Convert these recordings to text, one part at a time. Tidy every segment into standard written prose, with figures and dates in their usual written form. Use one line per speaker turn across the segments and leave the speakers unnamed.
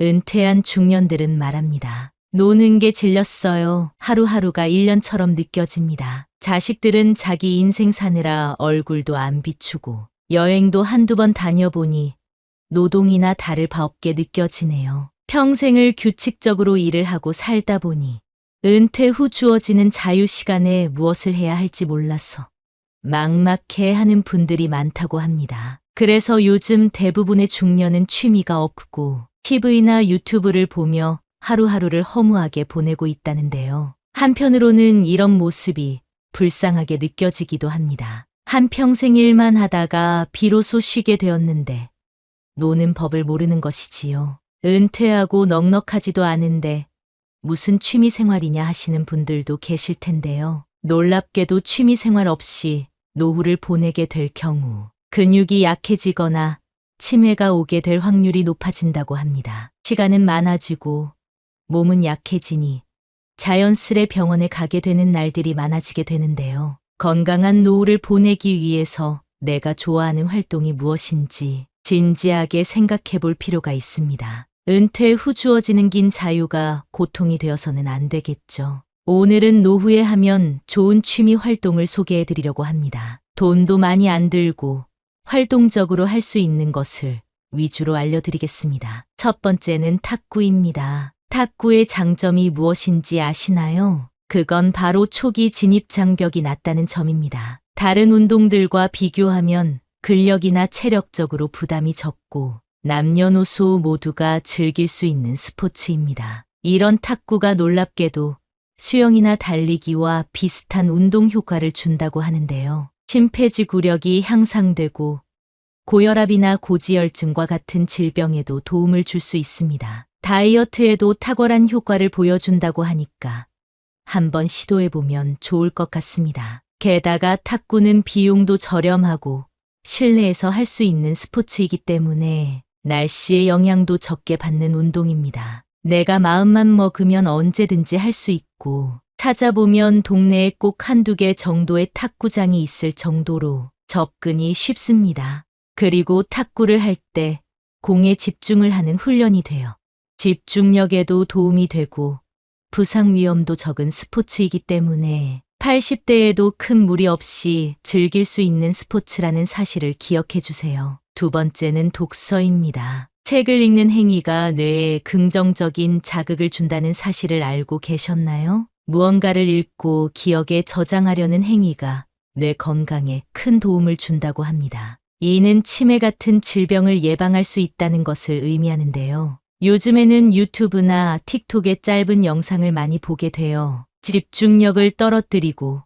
은퇴한 중년들은 말합니다. 노는 게 질렸어요. 하루하루가 1년처럼 느껴집니다. 자식들은 자기 인생 사느라 얼굴도 안 비추고 여행도 한두 번 다녀보니 노동이나 다를 바 없게 느껴지네요. 평생을 규칙적으로 일을 하고 살다 보니 은퇴 후 주어지는 자유 시간에 무엇을 해야 할지 몰라서 막막해 하는 분들이 많다고 합니다. 그래서 요즘 대부분의 중년은 취미가 없고 TV나 유튜브를 보며 하루하루를 허무하게 보내고 있다는데요. 한편으로는 이런 모습이 불쌍하게 느껴지기도 합니다. 한평생 일만 하다가 비로소 쉬게 되었는데 노는 법을 모르는 것이지요. 은퇴하고 넉넉하지도 않은데 무슨 취미 생활이냐 하시는 분들도 계실 텐데요. 놀랍게도 취미 생활 없이 노후를 보내게 될 경우 근육이 약해지거나 치매가 오게 될 확률이 높아진다고 합니다. 시간은 많아지고 몸은 약해지니 자연스레 병원에 가게 되는 날들이 많아지게 되는데요. 건강한 노후를 보내기 위해서 내가 좋아하는 활동이 무엇인지 진지하게 생각해 볼 필요가 있습니다. 은퇴 후 주어지는 긴 자유가 고통이 되어서는 안 되겠죠. 오늘은 노후에 하면 좋은 취미 활동을 소개해 드리려고 합니다. 돈도 많이 안 들고 활동적으로 할 수 있는 것을 위주로 알려드리겠습니다. 첫 번째는 탁구입니다. 탁구의 장점이 무엇인지 아시나요? 그건 바로 초기 진입 장벽이 낮다는 점입니다. 다른 운동들과 비교하면 근력이나 체력적으로 부담이 적고 남녀노소 모두가 즐길 수 있는 스포츠입니다. 이런 탁구가 놀랍게도 수영이나 달리기와 비슷한 운동 효과를 준다고 하는데요. 심폐지구력이 향상되고 고혈압이나 고지혈증과 같은 질병에도 도움을 줄 수 있습니다. 다이어트에도 탁월한 효과를 보여준다고 하니까 한번 시도해보면 좋을 것 같습니다. 게다가 탁구는 비용도 저렴하고 실내에서 할 수 있는 스포츠이기 때문에 날씨의 영향도 적게 받는 운동입니다. 내가 마음만 먹으면 언제든지 할 수 있고 찾아보면 동네에 꼭 한두 개 정도의 탁구장이 있을 정도로 접근이 쉽습니다. 그리고 탁구를 할 때 공에 집중을 하는 훈련이 돼요. 집중력에도 도움이 되고 부상 위험도 적은 스포츠이기 때문에 80대에도 큰 무리 없이 즐길 수 있는 스포츠라는 사실을 기억해 주세요. 두 번째는 독서입니다. 책을 읽는 행위가 뇌에 긍정적인 자극을 준다는 사실을 알고 계셨나요? 무언가를 읽고 기억에 저장하려는 행위가 뇌 건강에 큰 도움을 준다고 합니다. 이는 치매 같은 질병을 예방할 수 있다는 것을 의미하는데요. 요즘에는 유튜브나 틱톡의 짧은 영상을 많이 보게 되어 집중력을 떨어뜨리고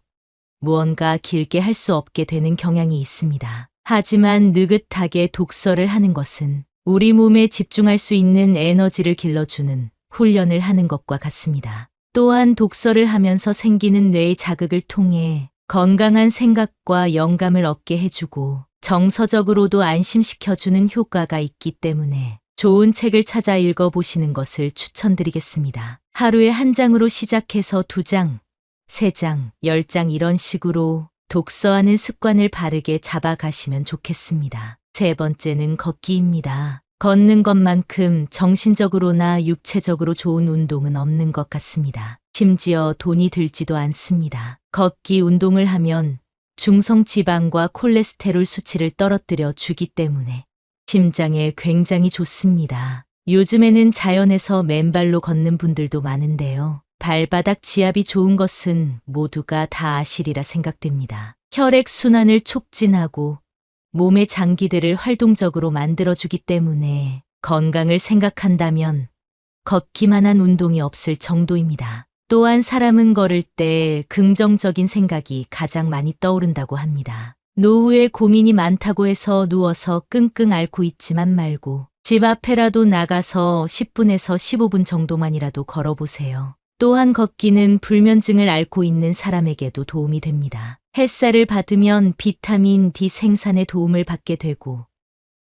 무언가 길게 할 수 없게 되는 경향이 있습니다. 하지만 느긋하게 독서를 하는 것은 우리 몸에 집중할 수 있는 에너지를 길러주는 훈련을 하는 것과 같습니다. 또한 독서를 하면서 생기는 뇌의 자극을 통해 건강한 생각과 영감을 얻게 해주고 정서적으로도 안심시켜주는 효과가 있기 때문에 좋은 책을 찾아 읽어보시는 것을 추천드리겠습니다. 하루에 한 장으로 시작해서 2장, 3장, 10장 이런 식으로 독서하는 습관을 바르게 잡아가시면 좋겠습니다. 세 번째는 걷기입니다. 걷는 것만큼 정신적으로나 육체적으로 좋은 운동은 없는 것 같습니다. 심지어 돈이 들지도 않습니다. 걷기 운동을 하면 중성지방과 콜레스테롤 수치를 떨어뜨려 주기 때문에 심장에 굉장히 좋습니다. 요즘에는 자연에서 맨발로 걷는 분들도 많은데요. 발바닥 지압이 좋은 것은 모두가 다 아시리라 생각됩니다. 혈액순환을 촉진하고 몸의 장기들을 활동적으로 만들어주기 때문에 건강을 생각한다면 걷기만한 운동이 없을 정도입니다. 또한 사람은 걸을 때 긍정적인 생각이 가장 많이 떠오른다고 합니다. 노후에 고민이 많다고 해서 누워서 끙끙 앓고 있지만 말고 집 앞에라도 나가서 10분에서 15분 정도만이라도 걸어보세요. 또한 걷기는 불면증을 앓고 있는 사람에게도 도움이 됩니다. 햇살을 받으면 비타민 D 생산에 도움을 받게 되고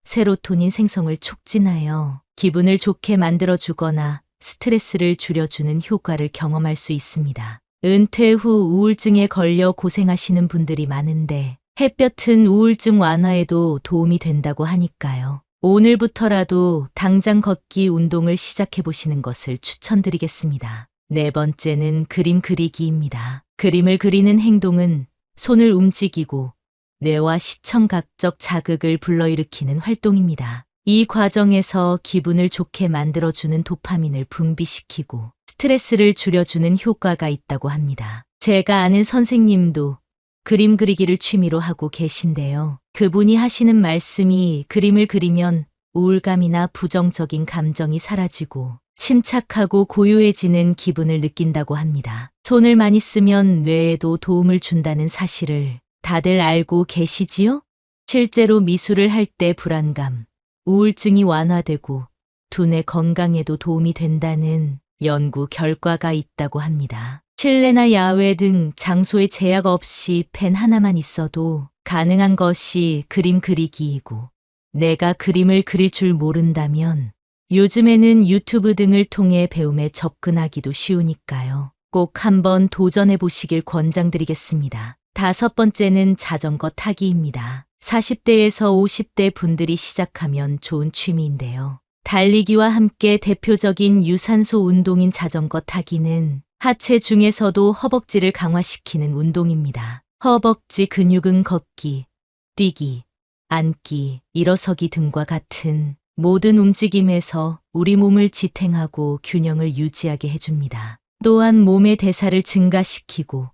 세로토닌 생성을 촉진하여 기분을 좋게 만들어주거나 스트레스를 줄여주는 효과를 경험할 수 있습니다. 은퇴 후 우울증에 걸려 고생하시는 분들이 많은데 햇볕은 우울증 완화에도 도움이 된다고 하니까요. 오늘부터라도 당장 걷기 운동을 시작해 보시는 것을 추천드리겠습니다. 네 번째는 그림 그리기입니다. 그림을 그리는 행동은 손을 움직이고 뇌와 시청각적 자극을 불러일으키는 활동입니다. 이 과정에서 기분을 좋게 만들어주는 도파민을 분비시키고 스트레스를 줄여주는 효과가 있다고 합니다. 제가 아는 선생님도 그림 그리기를 취미로 하고 계신데요. 그분이 하시는 말씀이 그림을 그리면 우울감이나 부정적인 감정이 사라지고 침착하고 고요해지는 기분을 느낀다고 합니다. 손을 많이 쓰면 뇌에도 도움을 준다는 사실을 다들 알고 계시지요? 실제로 미술을 할 때 불안감, 우울증이 완화되고 두뇌 건강에도 도움이 된다는 연구 결과가 있다고 합니다. 실내나 야외 등 장소에 제약 없이 펜 하나만 있어도 가능한 것이 그림 그리기이고, 내가 그림을 그릴 줄 모른다면 요즘에는 유튜브 등을 통해 배움에 접근하기도 쉬우니까요. 꼭 한번 도전해 보시길 권장드리겠습니다. 다섯 번째는 자전거 타기입니다. 40대에서 50대 분들이 시작하면 좋은 취미인데요. 달리기와 함께 대표적인 유산소 운동인 자전거 타기는 하체 중에서도 허벅지를 강화시키는 운동입니다. 허벅지 근육은 걷기, 뛰기, 앉기, 일어서기 등과 같은 모든 움직임에서 우리 몸을 지탱하고 균형을 유지하게 해줍니다. 또한 몸의 대사를 증가시키고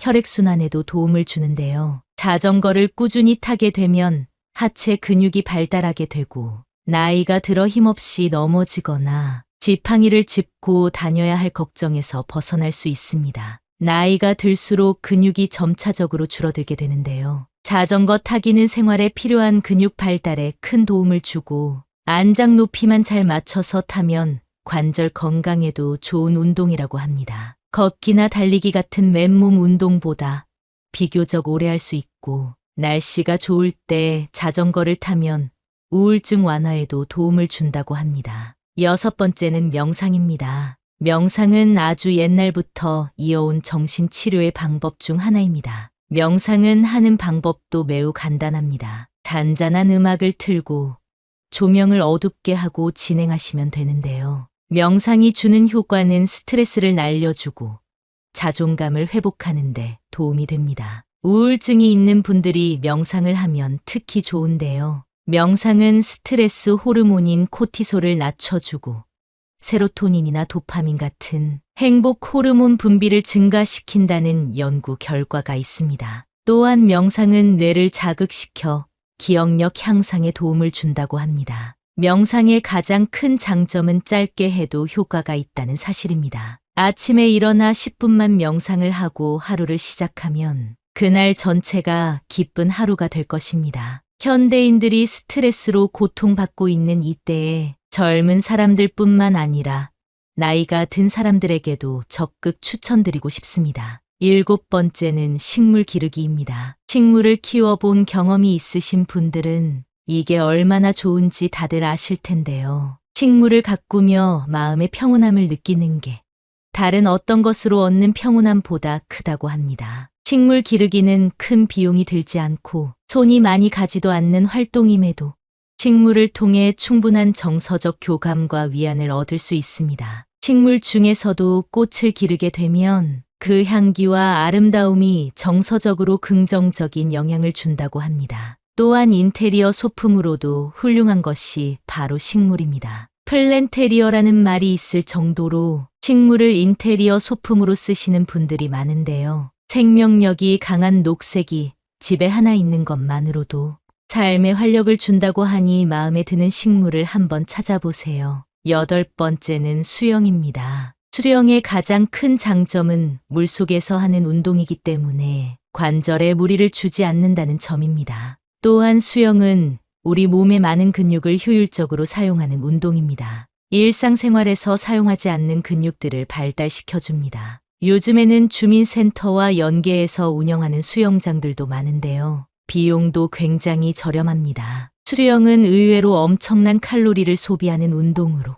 혈액순환에도 도움을 주는데요. 자전거를 꾸준히 타게 되면 하체 근육이 발달하게 되고 나이가 들어 힘없이 넘어지거나 지팡이를 짚고 다녀야 할 걱정에서 벗어날 수 있습니다. 나이가 들수록 근육이 점차적으로 줄어들게 되는데요. 자전거 타기는 생활에 필요한 근육 발달에 큰 도움을 주고 안장 높이만 잘 맞춰서 타면 관절 건강에도 좋은 운동이라고 합니다. 걷기나 달리기 같은 맨몸 운동보다 비교적 오래 할 수 있고 날씨가 좋을 때 자전거를 타면 우울증 완화에도 도움을 준다고 합니다. 여섯 번째는 명상입니다. 명상은 아주 옛날부터 이어온 정신치료의 방법 중 하나입니다. 명상은 하는 방법도 매우 간단합니다. 잔잔한 음악을 틀고 조명을 어둡게 하고 진행하시면 되는데요. 명상이 주는 효과는 스트레스를 날려주고 자존감을 회복하는 데 도움이 됩니다. 우울증이 있는 분들이 명상을 하면 특히 좋은데요. 명상은 스트레스 호르몬인 코티솔을 낮춰주고 세로토닌이나 도파민 같은 행복 호르몬 분비를 증가시킨다는 연구 결과가 있습니다. 또한 명상은 뇌를 자극시켜 기억력 향상에 도움을 준다고 합니다. 명상의 가장 큰 장점은 짧게 해도 효과가 있다는 사실입니다. 아침에 일어나 10분만 명상을 하고 하루를 시작하면 그날 전체가 기쁜 하루가 될 것입니다. 현대인들이 스트레스로 고통받고 있는 이때에 젊은 사람들뿐만 아니라 나이가 든 사람들에게도 적극 추천드리고 싶습니다. 일곱 번째는 식물 기르기입니다. 식물을 키워본 경험이 있으신 분들은 이게 얼마나 좋은지 다들 아실 텐데요. 식물을 가꾸며 마음의 평온함을 느끼는 게 다른 어떤 것으로 얻는 평온함보다 크다고 합니다. 식물 기르기는 큰 비용이 들지 않고 손이 많이 가지도 않는 활동임에도 식물을 통해 충분한 정서적 교감과 위안을 얻을 수 있습니다. 식물 중에서도 꽃을 기르게 되면 그 향기와 아름다움이 정서적으로 긍정적인 영향을 준다고 합니다. 또한 인테리어 소품으로도 훌륭한 것이 바로 식물입니다. 플랜테리어라는 말이 있을 정도로 식물을 인테리어 소품으로 쓰시는 분들이 많은데요. 생명력이 강한 녹색이 집에 하나 있는 것만으로도 삶에 활력을 준다고 하니 마음에 드는 식물을 한번 찾아보세요. 여덟 번째는 수영입니다. 수영의 가장 큰 장점은 물속에서 하는 운동이기 때문에 관절에 무리를 주지 않는다는 점입니다. 또한 수영은 우리 몸의 많은 근육을 효율적으로 사용하는 운동입니다. 일상생활에서 사용하지 않는 근육들을 발달시켜줍니다. 요즘에는 주민센터와 연계해서 운영하는 수영장들도 많은데요. 비용도 굉장히 저렴합니다. 수영은 의외로 엄청난 칼로리를 소비하는 운동으로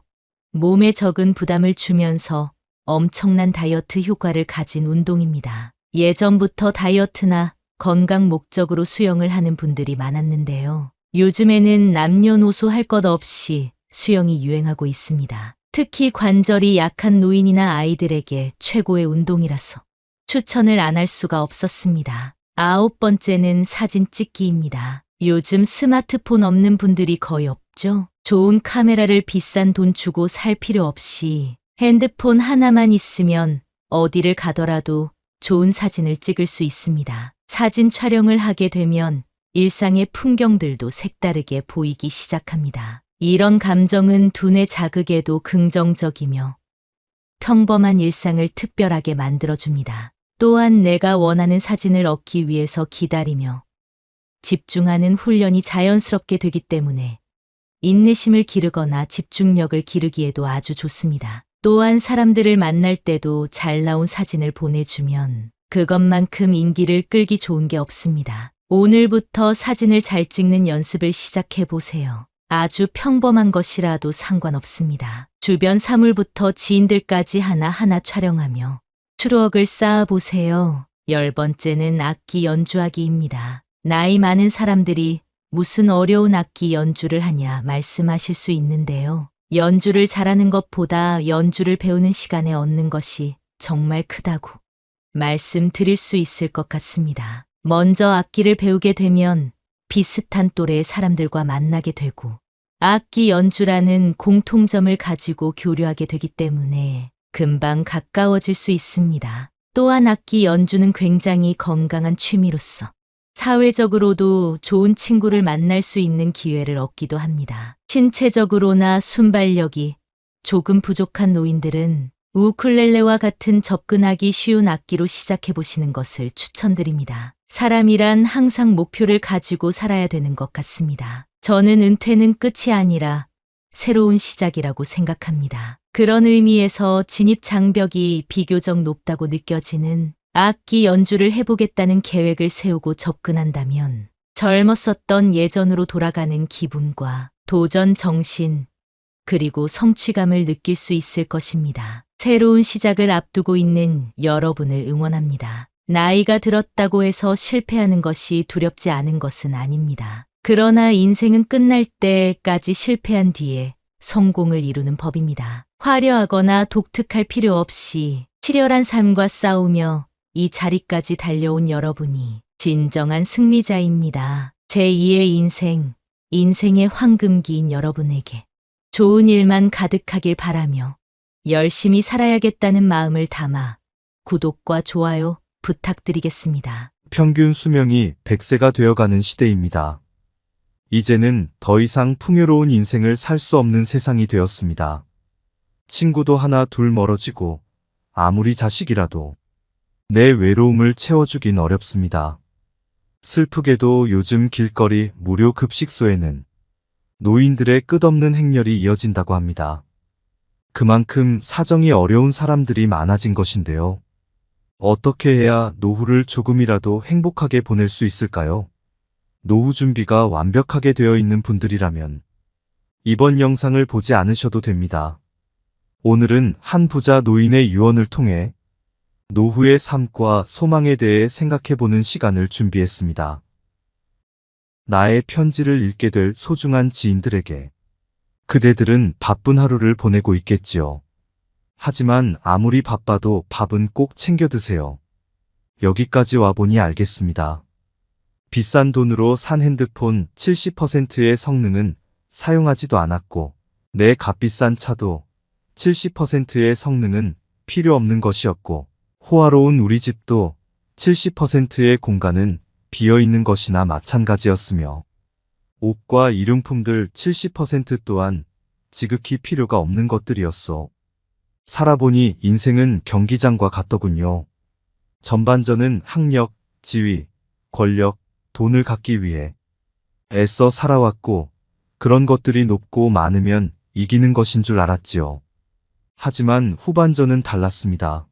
몸에 적은 부담을 주면서 엄청난 다이어트 효과를 가진 운동입니다. 예전부터 다이어트나 건강 목적으로 수영을 하는 분들이 많았는데요. 요즘에는 남녀노소 할 것 없이 수영이 유행하고 있습니다. 특히 관절이 약한 노인이나 아이들에게 최고의 운동이라서 추천을 안 할 수가 없었습니다. 9번째는 사진 찍기입니다. 요즘 스마트폰 없는 분들이 거의 없죠? 좋은 카메라를 비싼 돈 주고 살 필요 없이 핸드폰 하나만 있으면 어디를 가더라도 좋은 사진을 찍을 수 있습니다. 사진 촬영을 하게 되면 일상의 풍경들도 색다르게 보이기 시작합니다. 이런 감정은 두뇌 자극에도 긍정적이며 평범한 일상을 특별하게 만들어줍니다. 또한 내가 원하는 사진을 얻기 위해서 기다리며 집중하는 훈련이 자연스럽게 되기 때문에 인내심을 기르거나 집중력을 기르기에도 아주 좋습니다. 또한 사람들을 만날 때도 잘 나온 사진을 보내주면 그것만큼 인기를 끌기 좋은 게 없습니다. 오늘부터 사진을 잘 찍는 연습을 시작해 보세요. 아주 평범한 것이라도 상관없습니다. 주변 사물부터 지인들까지 하나하나 촬영하며 추억을 쌓아보세요. 10번째는 악기 연주하기입니다. 나이 많은 사람들이 무슨 어려운 악기 연주를 하냐 말씀하실 수 있는데요. 연주를 잘하는 것보다 연주를 배우는 시간에 얻는 것이 정말 크다고 말씀드릴 수 있을 것 같습니다. 먼저 악기를 배우게 되면 비슷한 또래의 사람들과 만나게 되고 악기 연주라는 공통점을 가지고 교류하게 되기 때문에 금방 가까워질 수 있습니다. 또한 악기 연주는 굉장히 건강한 취미로서 사회적으로도 좋은 친구를 만날 수 있는 기회를 얻기도 합니다. 신체적으로나 순발력이 조금 부족한 노인들은 우쿨렐레와 같은 접근하기 쉬운 악기로 시작해 보시는 것을 추천드립니다. 사람이란 항상 목표를 가지고 살아야 되는 것 같습니다. 저는 은퇴는 끝이 아니라 새로운 시작이라고 생각합니다. 그런 의미에서 진입 장벽이 비교적 높다고 느껴지는 악기 연주를 해보겠다는 계획을 세우고 접근한다면 젊었었던 예전으로 돌아가는 기분과 도전 정신, 그리고 성취감을 느낄 수 있을 것입니다. 새로운 시작을 앞두고 있는 여러분을 응원합니다. 나이가 들었다고 해서 실패하는 것이 두렵지 않은 것은 아닙니다. 그러나 인생은 끝날 때까지 실패한 뒤에 성공을 이루는 법입니다. 화려하거나 독특할 필요 없이 치열한 삶과 싸우며 이 자리까지 달려온 여러분이 진정한 승리자입니다. 제2의 인생, 인생의 황금기인 여러분에게 좋은 일만 가득하길 바라며 열심히 살아야겠다는 마음을 담아 구독과 좋아요 부탁드리겠습니다.
평균 수명이 100세가 되어가는 시대입니다. 이제는 더 이상 풍요로운 인생을 살 수 없는 세상이 되었습니다. 친구도 하나 둘 멀어지고 아무리 자식이라도 내 외로움을 채워주긴 어렵습니다. 슬프게도 요즘 길거리 무료 급식소에는 노인들의 끝없는 행렬이 이어진다고 합니다. 그만큼 사정이 어려운 사람들이 많아진 것인데요. 어떻게 해야 노후를 조금이라도 행복하게 보낼 수 있을까요? 노후 준비가 완벽하게 되어 있는 분들이라면 이번 영상을 보지 않으셔도 됩니다. 오늘은 한 부자 노인의 유언을 통해 노후의 삶과 소망에 대해 생각해보는 시간을 준비했습니다. 나의 편지를 읽게 될 소중한 지인들에게 그대들은 바쁜 하루를 보내고 있겠지요. 하지만 아무리 바빠도 밥은 꼭 챙겨 드세요. 여기까지 와보니 알겠습니다. 비싼 돈으로 산 핸드폰 70%의 성능은 사용하지도 않았고 내 값비싼 차도 70%의 성능은 필요 없는 것이었고 호화로운 우리 집도 70%의 공간은 비어있는 것이나 마찬가지였으며 옷과 일용품들 70% 또한 지극히 필요가 없는 것들이었소. 살아보니 인생은 경기장과 같더군요. 전반전은 학력, 지위, 권력, 돈을 갖기 위해 애써 살아왔고 그런 것들이 높고 많으면 이기는 것인 줄 알았지요. 하지만 후반전은 달랐습니다.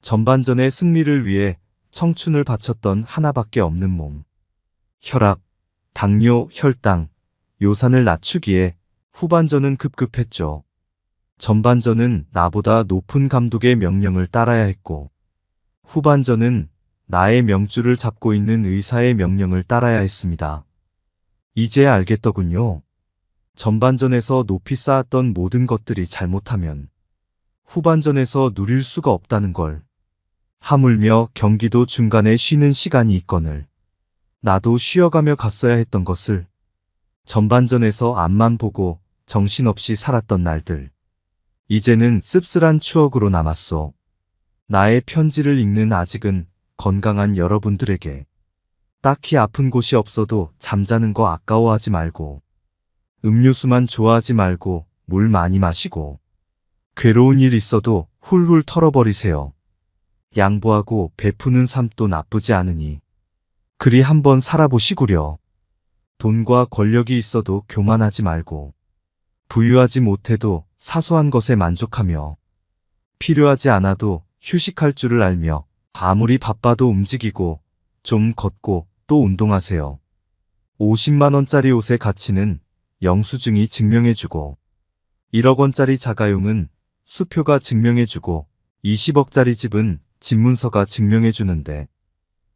전반전의 승리를 위해 청춘을 바쳤던 하나밖에 없는 몸. 혈압, 당뇨, 혈당, 요산을 낮추기에 후반전은 급급했죠. 전반전은 나보다 높은 감독의 명령을 따라야 했고 후반전은 나의 명줄을 잡고 있는 의사의 명령을 따라야 했습니다. 이제야 알겠더군요. 전반전에서 높이 쌓았던 모든 것들이 잘못하면 후반전에서 누릴 수가 없다는 걸. 하물며 경기도 중간에 쉬는 시간이 있거늘 나도 쉬어가며 갔어야 했던 것을. 전반전에서 앞만 보고 정신없이 살았던 날들. 이제는 씁쓸한 추억으로 남았소. 나의 편지를 읽는 아직은 건강한 여러분들에게 딱히 아픈 곳이 없어도 잠자는 거 아까워하지 말고 음료수만 좋아하지 말고 물 많이 마시고 괴로운 일 있어도 훌훌 털어버리세요. 양보하고 베푸는 삶도 나쁘지 않으니 그리 한번 살아보시구려. 돈과 권력이 있어도 교만하지 말고 부유하지 못해도 사소한 것에 만족하며 필요하지 않아도 휴식할 줄을 알며 아무리 바빠도 움직이고 좀 걷고 또 운동하세요. 50만 원짜리 옷의 가치는 영수증이 증명해주고 1억 원짜리 자가용은 수표가 증명해주고 20억짜리 집은 집문서가 증명해주는데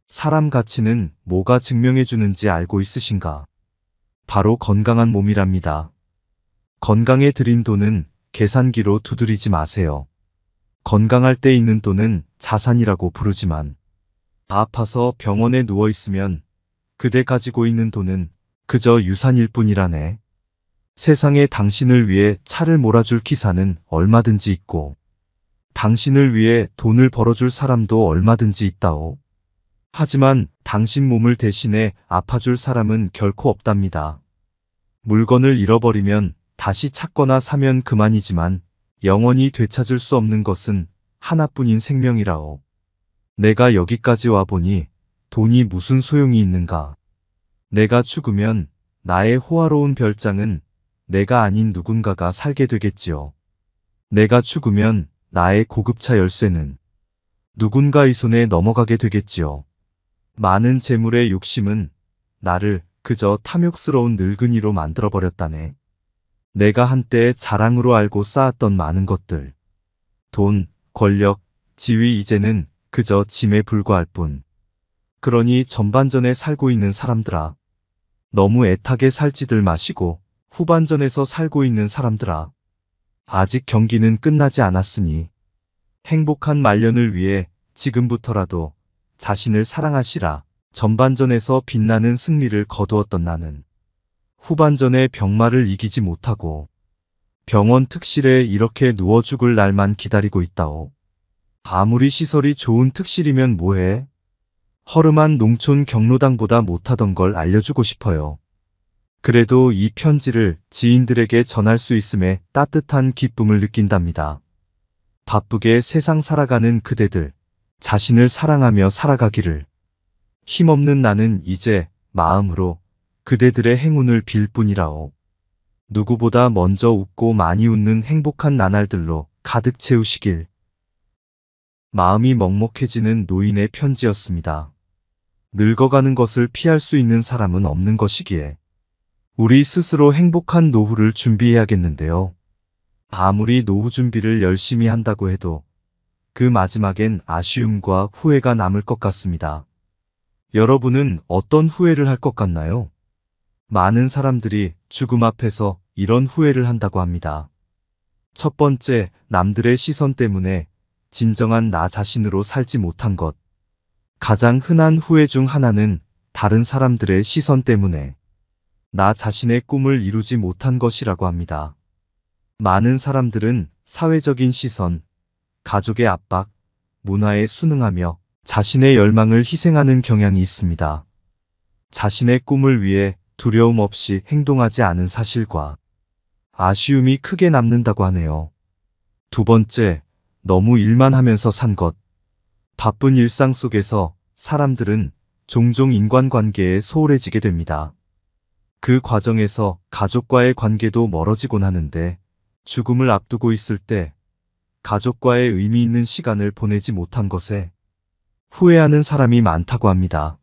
사람 가치는 뭐가 증명해주는지 알고 있으신가? 바로 건강한 몸이랍니다. 건강에 들인 돈은 계산기로 두드리지 마세요. 건강할 때 있는 돈은 자산이라고 부르지만 아파서 병원에 누워 있으면 그대 가지고 있는 돈은 그저 유산일 뿐이라네. 세상에 당신을 위해 차를 몰아줄 기사는 얼마든지 있고 당신을 위해 돈을 벌어줄 사람도 얼마든지 있다오. 하지만 당신 몸을 대신해 아파줄 사람은 결코 없답니다. 물건을 잃어버리면 다시 찾거나 사면 그만이지만 영원히 되찾을 수 없는 것은 하나뿐인 생명이라오. 내가 여기까지 와보니 돈이 무슨 소용이 있는가. 내가 죽으면 나의 호화로운 별장은 내가 아닌 누군가가 살게 되겠지요. 내가 죽으면 나의 고급차 열쇠는 누군가의 손에 넘어가게 되겠지요. 많은 재물의 욕심은 나를 그저 탐욕스러운 늙은이로 만들어버렸다네. 내가 한때 자랑으로 알고 쌓았던 많은 것들, 돈, 권력, 지위 이제는 그저 짐에 불과할 뿐. 그러니 전반전에 살고 있는 사람들아, 너무 애타게 살지들 마시고 후반전에서 살고 있는 사람들아, 아직 경기는 끝나지 않았으니 행복한 말년을 위해 지금부터라도 자신을 사랑하시라. 전반전에서 빛나는 승리를 거두었던 나는 후반전에 병마를 이기지 못하고 병원 특실에 이렇게 누워 죽을 날만 기다리고 있다오. 아무리 시설이 좋은 특실이면 뭐해? 허름한 농촌 경로당보다 못하던 걸 알려주고 싶어요. 그래도 이 편지를 지인들에게 전할 수 있음에 따뜻한 기쁨을 느낀답니다. 바쁘게 세상 살아가는 그대들, 자신을 사랑하며 살아가기를. 힘없는 나는 이제 마음으로 그대들의 행운을 빌 뿐이라오. 누구보다 먼저 웃고 많이 웃는 행복한 나날들로 가득 채우시길. 마음이 먹먹해지는 노인의 편지였습니다. 늙어가는 것을 피할 수 있는 사람은 없는 것이기에 우리 스스로 행복한 노후를 준비해야겠는데요. 아무리 노후 준비를 열심히 한다고 해도 그 마지막엔 아쉬움과 후회가 남을 것 같습니다. 여러분은 어떤 후회를 할 것 같나요? 많은 사람들이 죽음 앞에서 이런 후회를 한다고 합니다. 첫 번째, 남들의 시선 때문에 진정한 나 자신으로 살지 못한 것. 가장 흔한 후회 중 하나는 다른 사람들의 시선 때문에 나 자신의 꿈을 이루지 못한 것이라고 합니다. 많은 사람들은 사회적인 시선, 가족의 압박, 문화에 순응하며 자신의 열망을 희생하는 경향이 있습니다. 자신의 꿈을 위해 두려움 없이 행동하지 않은 사실과 아쉬움이 크게 남는다고 하네요. 두 번째, 너무 일만 하면서 산 것. 바쁜 일상 속에서 사람들은 종종 인간관계에 소홀해지게 됩니다. 그 과정에서 가족과의 관계도 멀어지곤 하는데 죽음을 앞두고 있을 때 가족과의 의미 있는 시간을 보내지 못한 것에 후회하는 사람이 많다고 합니다.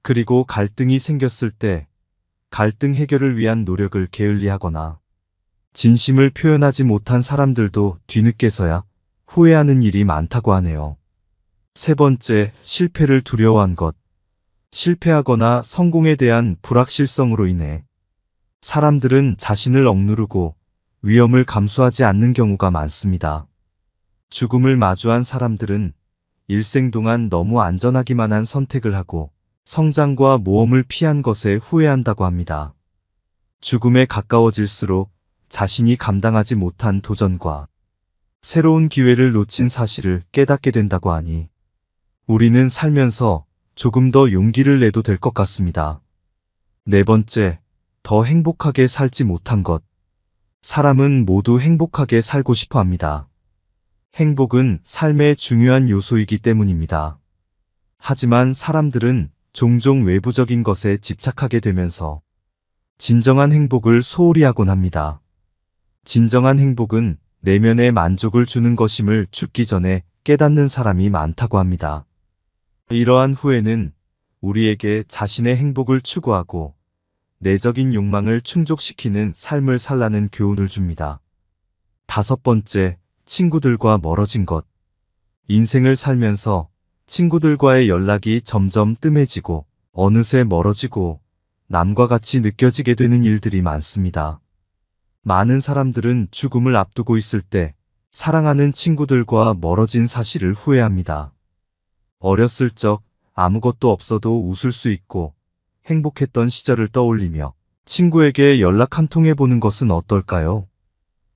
그리고 갈등이 생겼을 때 갈등 해결을 위한 노력을 게을리하거나 진심을 표현하지 못한 사람들도 뒤늦게서야 후회하는 일이 많다고 하네요. 세 번째, 실패를 두려워한 것. 실패하거나 성공에 대한 불확실성으로 인해 사람들은 자신을 억누르고 위험을 감수하지 않는 경우가 많습니다. 죽음을 마주한 사람들은 일생 동안 너무 안전하기만 한 선택을 하고 성장과 모험을 피한 것에 후회한다고 합니다. 죽음에 가까워질수록 자신이 감당하지 못한 도전과 새로운 기회를 놓친 사실을 깨닫게 된다고 하니 우리는 살면서 조금 더 용기를 내도 될 것 같습니다. 네 번째, 더 행복하게 살지 못한 것. 사람은 모두 행복하게 살고 싶어 합니다. 행복은 삶의 중요한 요소이기 때문입니다. 하지만 사람들은 종종 외부적인 것에 집착하게 되면서 진정한 행복을 소홀히 하곤 합니다. 진정한 행복은 내면의 만족을 주는 것임을 죽기 전에 깨닫는 사람이 많다고 합니다. 이러한 후회는 우리에게 자신의 행복을 추구하고 내적인 욕망을 충족시키는 삶을 살라는 교훈을 줍니다. 다섯 번째, 친구들과 멀어진 것. 인생을 살면서 친구들과의 연락이 점점 뜸해지고 어느새 멀어지고 남과 같이 느껴지게 되는 일들이 많습니다. 많은 사람들은 죽음을 앞두고 있을 때 사랑하는 친구들과 멀어진 사실을 후회합니다. 어렸을 적 아무것도 없어도 웃을 수 있고 행복했던 시절을 떠올리며 친구에게 연락 한 통 해보는 것은 어떨까요?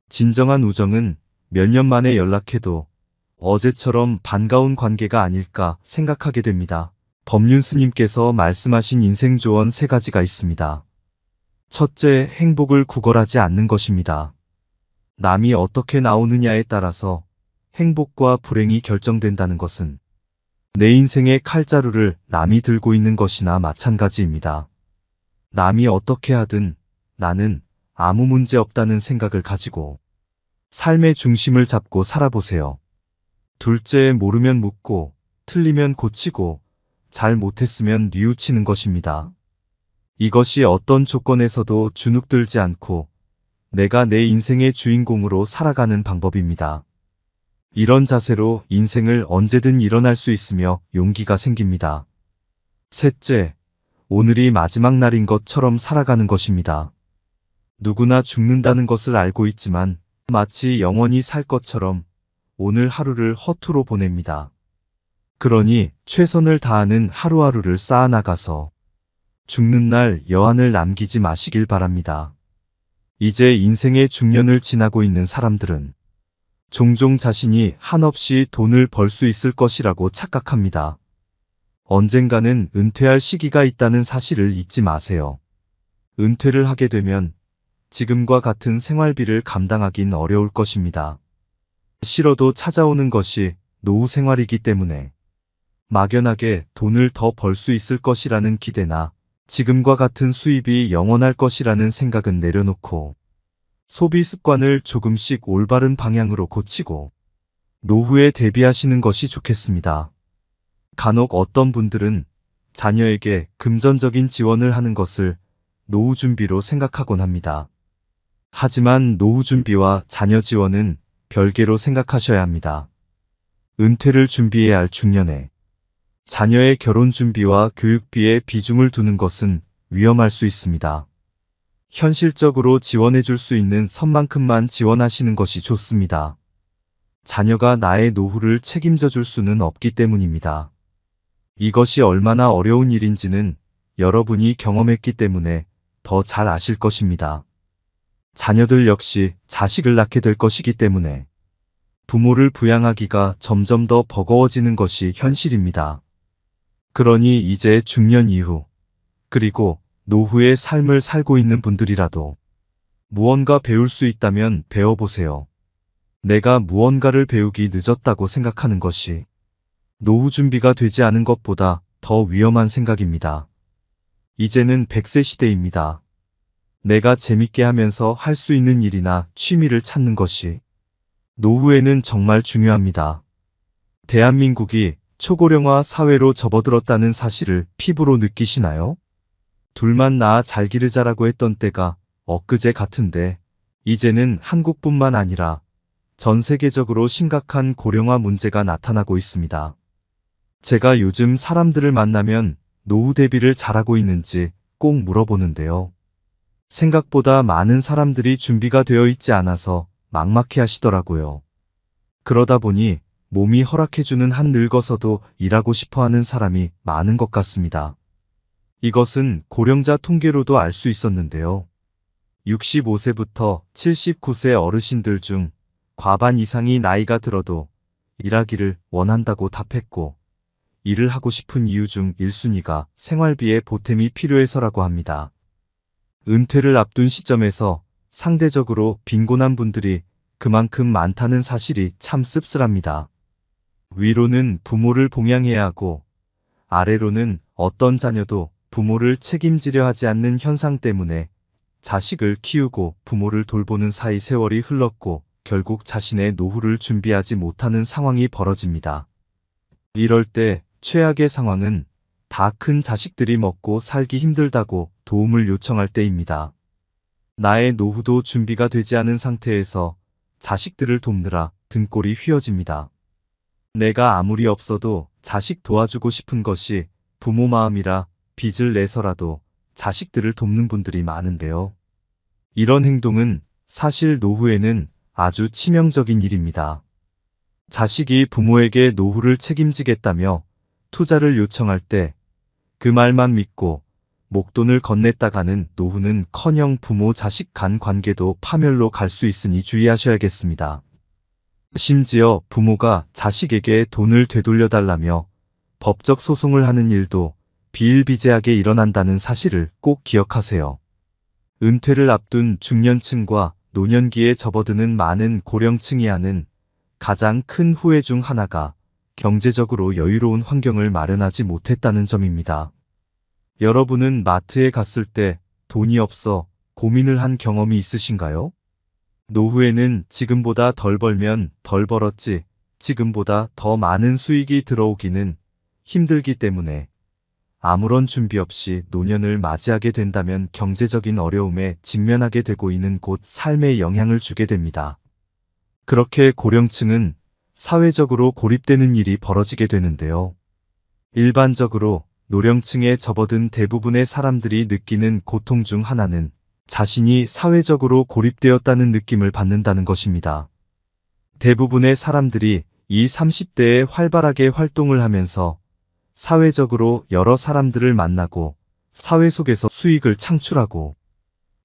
진정한 우정은 몇 년 만에 연락해도 어제처럼 반가운 관계가 아닐까 생각하게 됩니다. 법륜 스님께서 말씀하신 인생 조언 3가지가 있습니다. 첫째, 행복을 구걸하지 않는 것입니다. 남이 어떻게 나오느냐에 따라서 행복과 불행이 결정된다는 것은 내 인생의 칼자루를 남이 들고 있는 것이나 마찬가지입니다. 남이 어떻게 하든 나는 아무 문제 없다는 생각을 가지고 삶의 중심을 잡고 살아보세요. 둘째, 모르면 묻고 틀리면 고치고 잘 못했으면 뉘우치는 것입니다. 이것이 어떤 조건에서도 주눅들지 않고 내가 내 인생의 주인공으로 살아가는 방법입니다. 이런 자세로 인생을 언제든 일어날 수 있으며 용기가 생깁니다. 셋째, 오늘이 마지막 날인 것처럼 살아가는 것입니다. 누구나 죽는다는 것을 알고 있지만 마치 영원히 살 것처럼 오늘 하루를 허투루 보냅니다. 그러니 최선을 다하는 하루하루를 쌓아나가서 죽는 날 여한을 남기지 마시길 바랍니다. 이제 인생의 중년을 지나고 있는 사람들은 종종 자신이 한없이 돈을 벌 수 있을 것이라고 착각합니다. 언젠가는 은퇴할 시기가 있다는 사실을 잊지 마세요. 은퇴를 하게 되면 지금과 같은 생활비를 감당하긴 어려울 것입니다. 싫어도 찾아오는 것이 노후 생활이기 때문에 막연하게 돈을 더 벌 수 있을 것이라는 기대나 지금과 같은 수입이 영원할 것이라는 생각은 내려놓고 소비 습관을 조금씩 올바른 방향으로 고치고 노후에 대비하시는 것이 좋겠습니다. 간혹 어떤 분들은 자녀에게 금전적인 지원을 하는 것을 노후 준비로 생각하곤 합니다. 하지만 노후 준비와 자녀 지원은 별개로 생각하셔야 합니다. 은퇴를 준비해야 할 중년에 자녀의 결혼 준비와 교육비에 비중을 두는 것은 위험할 수 있습니다. 현실적으로 지원해 줄 수 있는 선만큼만 지원하시는 것이 좋습니다. 자녀가 나의 노후를 책임져 줄 수는 없기 때문입니다. 이것이 얼마나 어려운 일인지는 여러분이 경험했기 때문에 더 잘 아실 것입니다. 자녀들 역시 자식을 낳게 될 것이기 때문에 부모를 부양하기가 점점 더 버거워지는 것이 현실입니다. 그러니 이제 중년 이후, 그리고 노후의 삶을 살고 있는 분들이라도 무언가 배울 수 있다면 배워보세요. 내가 무언가를 배우기 늦었다고 생각하는 것이 노후 준비가 되지 않은 것보다 더 위험한 생각입니다. 이제는 100세 시대입니다. 내가 재밌게 하면서 할 수 있는 일이나 취미를 찾는 것이 노후에는 정말 중요합니다. 대한민국이 초고령화 사회로 접어들었다는 사실을 피부로 느끼시나요? 둘만 낳아 잘 기르자라고 했던 때가 엊그제 같은데 이제는 한국뿐만 아니라 전 세계적으로 심각한 고령화 문제가 나타나고 있습니다. 제가 요즘 사람들을 만나면 노후 대비를 잘하고 있는지 꼭 물어보는데요. 생각보다 많은 사람들이 준비가 되어 있지 않아서 막막해 하시더라고요. 그러다 보니 몸이 허락해주는 한 늙어서도 일하고 싶어 하는 사람이 많은 것 같습니다. 이것은 고령자 통계로도 알 수 있었는데요. 65세부터 79세 어르신들 중 과반 이상이 나이가 들어도 일하기를 원한다고 답했고, 일을 하고 싶은 이유 중 1순위가 생활비에 보탬이 필요해서라고 합니다. 은퇴를 앞둔 시점에서 상대적으로 빈곤한 분들이 그만큼 많다는 사실이 참 씁쓸합니다. 위로는 부모를 봉양해야 하고, 아래로는 어떤 자녀도 부모를 책임지려 하지 않는 현상 때문에 자식을 키우고 부모를 돌보는 사이 세월이 흘렀고, 결국 자신의 노후를 준비하지 못하는 상황이 벌어집니다. 이럴 때 최악의 상황은 다 큰 자식들이 먹고 살기 힘들다고 도움을 요청할 때입니다. 나의 노후도 준비가 되지 않은 상태에서 자식들을 돕느라 등골이 휘어집니다. 내가 아무리 없어도 자식 도와주고 싶은 것이 부모 마음이라 빚을 내서라도 자식들을 돕는 분들이 많은데요. 이런 행동은 사실 노후에는 아주 치명적인 일입니다. 자식이 부모에게 노후를 책임지겠다며 투자를 요청할 때 그 말만 믿고 목돈을 건넸다가는 노후는커녕 부모 자식 간 관계도 파멸로 갈 수 있으니 주의하셔야겠습니다. 심지어 부모가 자식에게 돈을 되돌려달라며 법적 소송을 하는 일도 비일비재하게 일어난다는 사실을 꼭 기억하세요. 은퇴를 앞둔 중년층과 노년기에 접어드는 많은 고령층이 하는 가장 큰 후회 중 하나가 경제적으로 여유로운 환경을 마련하지 못했다는 점입니다. 여러분은 마트에 갔을 때 돈이 없어 고민을 한 경험이 있으신가요? 노후에는 지금보다 덜 벌면 덜 벌었지, 지금보다 더 많은 수익이 들어오기는 힘들기 때문에 아무런 준비 없이 노년을 맞이하게 된다면 경제적인 어려움에 직면하게 되고 있는 곧 삶에 영향을 주게 됩니다. 그렇게 고령층은 사회적으로 고립되는 일이 벌어지게 되는데요. 일반적으로 노령층에 접어든 대부분의 사람들이 느끼는 고통 중 하나는 자신이 사회적으로 고립되었다는 느낌을 받는다는 것입니다. 대부분의 사람들이 이 30대에 활발하게 활동을 하면서 사회적으로 여러 사람들을 만나고 사회 속에서 수익을 창출하고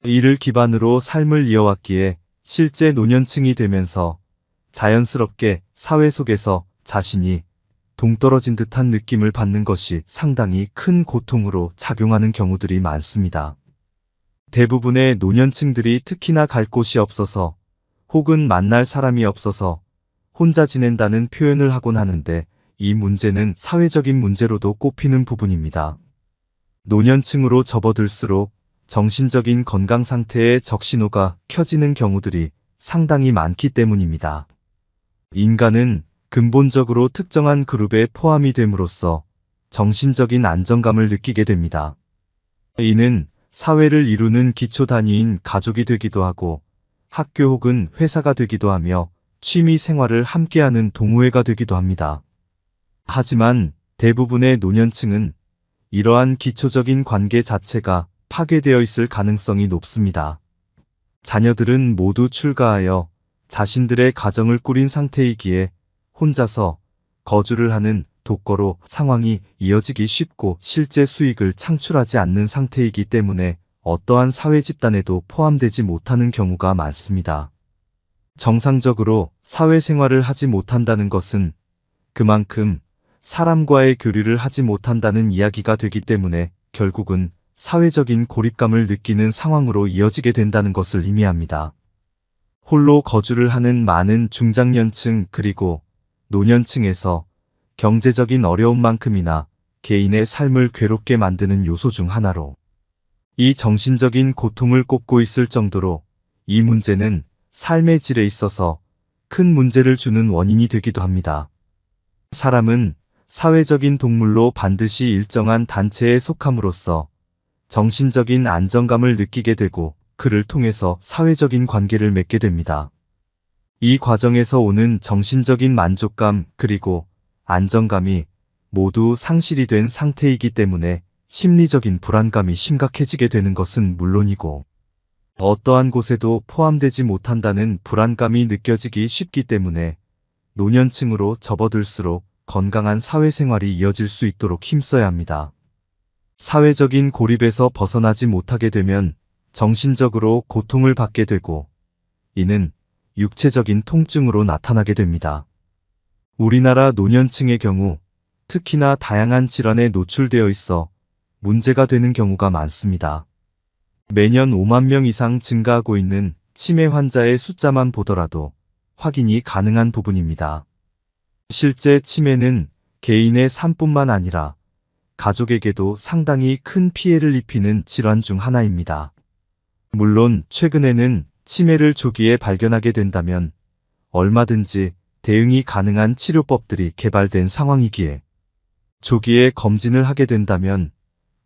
이를 기반으로 삶을 이어왔기에 실제 노년층이 되면서 자연스럽게 사회 속에서 자신이 동떨어진 듯한 느낌을 받는 것이 상당히 큰 고통으로 작용하는 경우들이 많습니다. 대부분의 노년층들이 특히나 갈 곳이 없어서 혹은 만날 사람이 없어서 혼자 지낸다는 표현을 하곤 하는데, 이 문제는 사회적인 문제로도 꼽히는 부분입니다. 노년층으로 접어들수록 정신적인 건강 상태에 적신호가 켜지는 경우들이 상당히 많기 때문입니다. 인간은 근본적으로 특정한 그룹에 포함이 됨으로써 정신적인 안정감을 느끼게 됩니다. 이는 사회를 이루는 기초 단위인 가족이 되기도 하고 학교 혹은 회사가 되기도 하며 취미 생활을 함께하는 동호회가 되기도 합니다. 하지만 대부분의 노년층은 이러한 기초적인 관계 자체가 파괴되어 있을 가능성이 높습니다. 자녀들은 모두 출가하여 자신들의 가정을 꾸린 상태이기에 혼자서 거주를 하는 독거로 상황이 이어지기 쉽고 실제 수익을 창출하지 않는 상태이기 때문에 어떠한 사회 집단에도 포함되지 못하는 경우가 많습니다. 정상적으로 사회생활을 하지 못한다는 것은 그만큼 사람과의 교류를 하지 못한다는 이야기가 되기 때문에 결국은 사회적인 고립감을 느끼는 상황으로 이어지게 된다는 것을 의미합니다. 홀로 거주를 하는 많은 중장년층 그리고 노년층에서 경제적인 어려움만큼이나 개인의 삶을 괴롭게 만드는 요소 중 하나로 이 정신적인 고통을 꼽고 있을 정도로 이 문제는 삶의 질에 있어서 큰 문제를 주는 원인이 되기도 합니다. 사람은 사회적인 동물로 반드시 일정한 단체에 속함으로써 정신적인 안정감을 느끼게 되고 그를 통해서 사회적인 관계를 맺게 됩니다. 이 과정에서 오는 정신적인 만족감 그리고 안정감이 모두 상실이 된 상태이기 때문에 심리적인 불안감이 심각해지게 되는 것은 물론이고, 어떠한 곳에도 포함되지 못한다는 불안감이 느껴지기 쉽기 때문에 노년층으로 접어들수록 건강한 사회생활이 이어질 수 있도록 힘써야 합니다. 사회적인 고립에서 벗어나지 못하게 되면 정신적으로 고통을 받게 되고, 이는 육체적인 통증으로 나타나게 됩니다. 우리나라 노년층의 경우 특히나 다양한 질환에 노출되어 있어 문제가 되는 경우가 많습니다. 매년 5만 명 이상 증가하고 있는 치매 환자의 숫자만 보더라도 확인이 가능한 부분입니다. 실제 치매는 개인의 삶뿐만 아니라 가족에게도 상당히 큰 피해를 입히는 질환 중 하나입니다. 물론 최근에는 치매를 조기에 발견하게 된다면 얼마든지 대응이 가능한 치료법들이 개발된 상황이기에 조기에 검진을 하게 된다면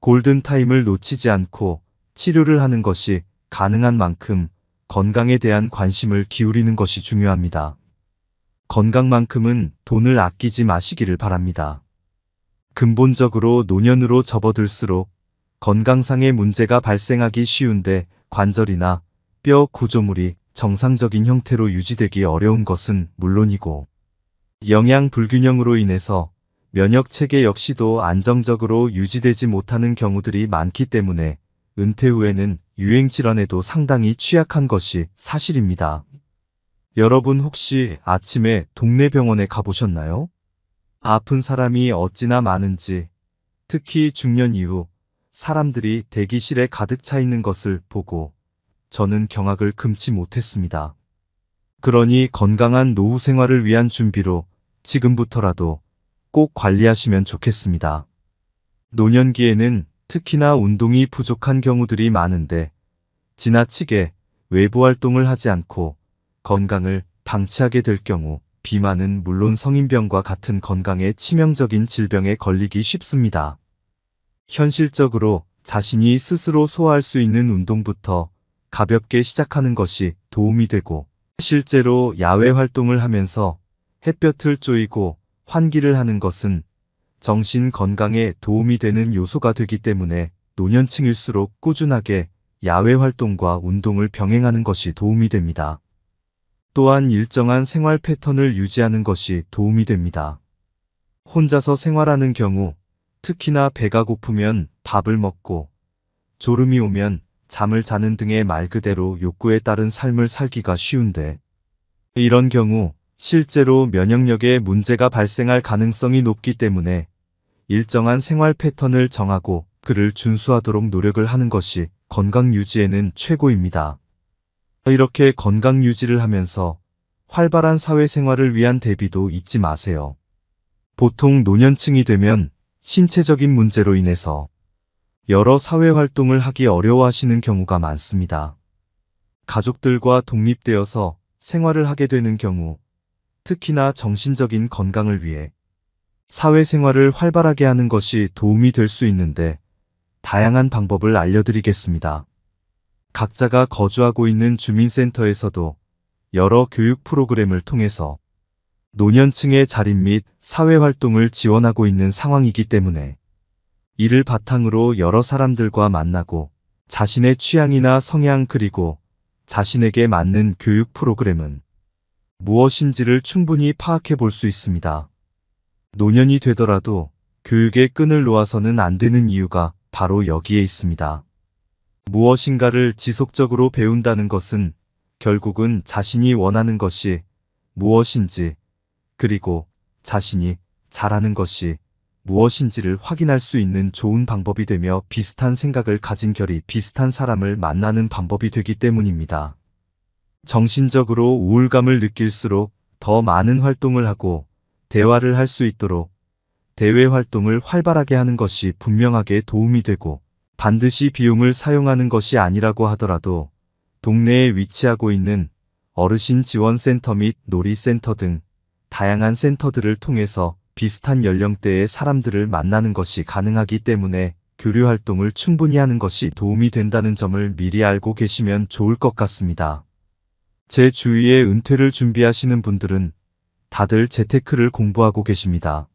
골든타임을 놓치지 않고 치료를 하는 것이 가능한 만큼 건강에 대한 관심을 기울이는 것이 중요합니다. 건강만큼은 돈을 아끼지 마시기를 바랍니다. 근본적으로 노년으로 접어들수록 건강상의 문제가 발생하기 쉬운데 관절이나 뼈 구조물이 정상적인 형태로 유지되기 어려운 것은 물론이고, 영양 불균형으로 인해서 면역체계 역시도 안정적으로 유지되지 못하는 경우들이 많기 때문에 은퇴 후에는 유행질환에도 상당히 취약한 것이 사실입니다. 여러분 혹시 아침에 동네 병원에 가보셨나요? 아픈 사람이 어찌나 많은지, 특히 중년 이후 사람들이 대기실에 가득 차 있는 것을 보고 저는 경악을 금치 못했습니다. 그러니 건강한 노후 생활을 위한 준비로 지금부터라도 꼭 관리하시면 좋겠습니다. 노년기에는 특히나 운동이 부족한 경우들이 많은데 지나치게 외부 활동을 하지 않고 건강을 방치하게 될 경우 비만은 물론 성인병과 같은 건강에 치명적인 질병에 걸리기 쉽습니다. 현실적으로 자신이 스스로 소화할 수 있는 운동부터 가볍게 시작하는 것이 도움이 되고, 실제로 야외 활동을 하면서 햇볕을 쬐이고 환기를 하는 것은 정신 건강에 도움이 되는 요소가 되기 때문에 노년층일수록 꾸준하게 야외 활동과 운동을 병행하는 것이 도움이 됩니다. 또한 일정한 생활 패턴을 유지하는 것이 도움이 됩니다. 혼자서 생활하는 경우 특히나 배가 고프면 밥을 먹고 졸음이 오면 잠을 자는 등의 말 그대로 욕구에 따른 삶을 살기가 쉬운데, 이런 경우 실제로 면역력에 문제가 발생할 가능성이 높기 때문에 일정한 생활 패턴을 정하고 그를 준수하도록 노력을 하는 것이 건강 유지에는 최고입니다. 이렇게 건강 유지를 하면서 활발한 사회생활을 위한 대비도 잊지 마세요. 보통 노년층이 되면 신체적인 문제로 인해서 여러 사회활동을 하기 어려워하시는 경우가 많습니다. 가족들과 독립되어서 생활을 하게 되는 경우, 특히나 정신적인 건강을 위해 사회생활을 활발하게 하는 것이 도움이 될 수 있는데 다양한 방법을 알려드리겠습니다. 각자가 거주하고 있는 주민센터에서도 여러 교육 프로그램을 통해서 노년층의 자립 및 사회활동을 지원하고 있는 상황이기 때문에 이를 바탕으로 여러 사람들과 만나고 자신의 취향이나 성향 그리고 자신에게 맞는 교육 프로그램은 무엇인지를 충분히 파악해 볼 수 있습니다. 노년이 되더라도 교육의 끈을 놓아서는 안 되는 이유가 바로 여기에 있습니다. 무엇인가를 지속적으로 배운다는 것은 결국은 자신이 원하는 것이 무엇인지, 그리고 자신이 잘하는 것이 무엇인지를 확인할 수 있는 좋은 방법이 되며 비슷한 생각을 가진 결이 비슷한 사람을 만나는 방법이 되기 때문입니다. 정신적으로 우울감을 느낄수록 더 많은 활동을 하고 대화를 할 수 있도록 대외 활동을 활발하게 하는 것이 분명하게 도움이 되고, 반드시 비용을 사용하는 것이 아니라고 하더라도 동네에 위치하고 있는 어르신 지원센터 및 놀이센터 등 다양한 센터들을 통해서 비슷한 연령대의 사람들을 만나는 것이 가능하기 때문에 교류 활동을 충분히 하는 것이 도움이 된다는 점을 미리 알고 계시면 좋을 것 같습니다. 제 주위에 은퇴를 준비하시는 분들은 다들 재테크를 공부하고 계십니다.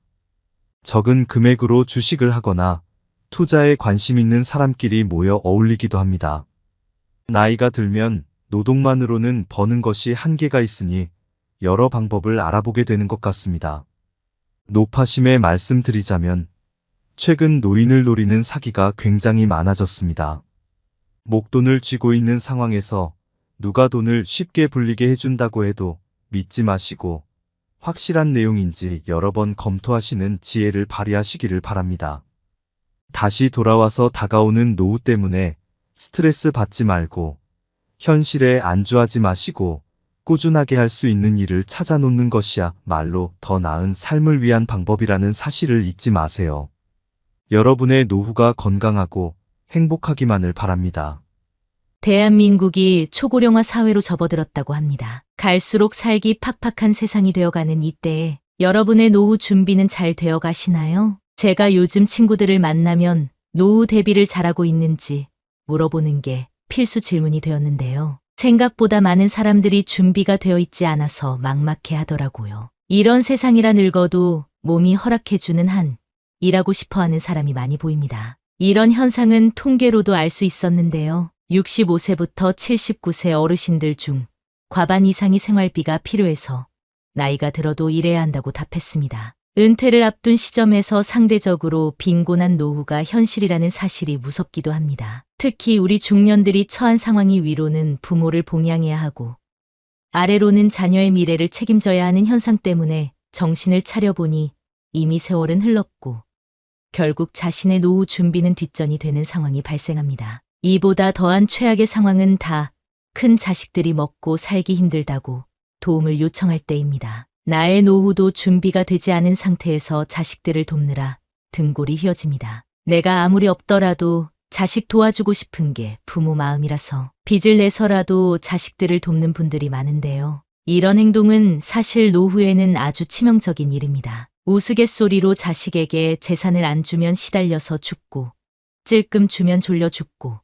적은 금액으로 주식을 하거나 투자에 관심 있는 사람끼리 모여 어울리기도 합니다. 나이가 들면 노동만으로는 버는 것이 한계가 있으니 여러 방법을 알아보게 되는 것 같습니다. 노파심에 말씀드리자면 최근 노인을 노리는 사기가 굉장히 많아졌습니다. 목돈을 쥐고 있는 상황에서 누가 돈을 쉽게 불리게 해준다고 해도 믿지 마시고 확실한 내용인지 여러 번 검토하시는 지혜를 발휘하시기를 바랍니다. 다시 돌아와서 다가오는 노후 때문에 스트레스 받지 말고 현실에 안주하지 마시고 꾸준하게 할 수 있는 일을 찾아놓는 것이야말로 더 나은 삶을 위한 방법이라는 사실을 잊지 마세요. 여러분의 노후가 건강하고 행복하기만을 바랍니다.
대한민국이 초고령화 사회로 접어들었다고 합니다. 갈수록 살기 팍팍한 세상이 되어가는 이때에 여러분의 노후 준비는 잘 되어 가시나요? 제가 요즘 친구들을 만나면 노후 대비를 잘하고 있는지 물어보는 게 필수 질문이 되었는데요. 생각보다 많은 사람들이 준비가 되어 있지 않아서 막막해 하더라고요. 이런 세상이라 늙어도 몸이 허락해주는 한 일하고 싶어 하는 사람이 많이 보입니다. 이런 현상은 통계로도 알 수 있었는데요. 65세부터 79세 어르신들 중 과반 이상이 생활비가 필요해서 나이가 들어도 일해야 한다고 답했습니다. 은퇴를 앞둔 시점에서 상대적으로 빈곤한 노후가 현실이라는 사실이 무섭기도 합니다. 특히 우리 중년들이 처한 상황이 위로는 부모를 봉양해야 하고 아래로는 자녀의 미래를 책임져야 하는 현상 때문에 정신을 차려보니 이미 세월은 흘렀고 결국 자신의 노후 준비는 뒷전이 되는 상황이 발생합니다. 이보다 더한 최악의 상황은 다 큰 자식들이 먹고 살기 힘들다고 도움을 요청할 때입니다. 나의 노후도 준비가 되지 않은 상태에서 자식들을 돕느라 등골이 휘어집니다. 내가 아무리 없더라도 자식 도와주고 싶은 게 부모 마음이라서 빚을 내서라도 자식들을 돕는 분들이 많은데요. 이런 행동은 사실 노후에는 아주 치명적인 일입니다. 우스갯소리로 자식에게 재산을 안 주면 시달려서 죽고 찔끔 주면 졸려 죽고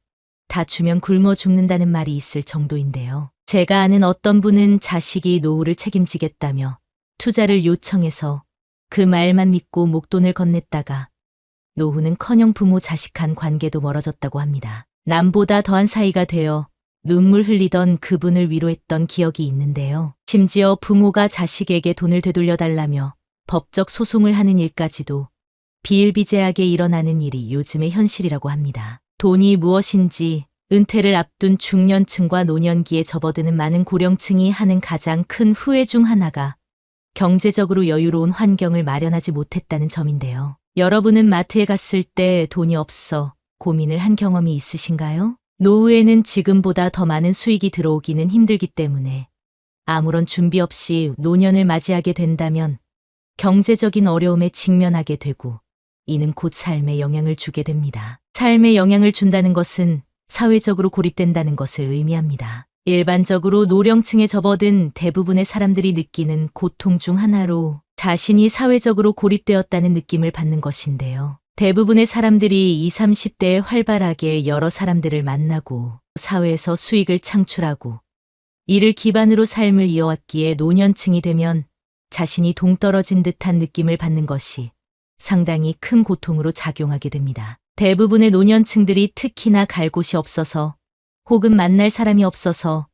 다 주면 굶어 죽는다는 말이 있을 정도인데요. 제가 아는 어떤 분은 자식이 노후를 책임지겠다며 투자를 요청해서 그 말만 믿고 목돈을 건넸다가 노후는커녕 부모 자식 간 관계도 멀어졌다고 합니다. 남보다 더한 사이가 되어 눈물 흘리던 그분을 위로했던 기억이 있는데요. 심지어 부모가 자식에게 돈을 되돌려달라며 법적 소송을 하는 일까지도 비일비재하게 일어나는 일이 요즘의 현실이라고 합니다. 돈이 무엇인지 은퇴를 앞둔 중년층과 노년기에 접어드는 많은 고령층이 하는 가장 큰 후회 중 하나가 경제적으로 여유로운 환경을 마련하지 못했다는 점인데요. 여러분은 마트에 갔을 때 돈이 없어 고민을 한 경험이 있으신가요? 노후에는 지금보다 더 많은 수익이 들어오기는 힘들기 때문에 아무런 준비 없이 노년을 맞이하게 된다면 경제적인 어려움에 직면하게 되고 이는 곧 삶에 영향을 주게 됩니다. 삶에 영향을 준다는 것은 사회적으로 고립된다는 것을 의미합니다. 일반적으로 노령층에 접어든 대부분의 사람들이 느끼는 고통 중 하나로 자신이 사회적으로 고립되었다는 느낌을 받는 것인데요. 대부분의 사람들이 20, 30대에 활발하게 여러 사람들을 만나고 사회에서 수익을 창출하고 이를 기반으로 삶을 이어왔기에 노년층이 되면 자신이 동떨어진 듯한 느낌을 받는 것이 상당히 큰 고통으로 작용하게 됩니다. 대부분의 노년층들이 특히나 갈 곳이 없어서 혹은 만날 사람이 없어서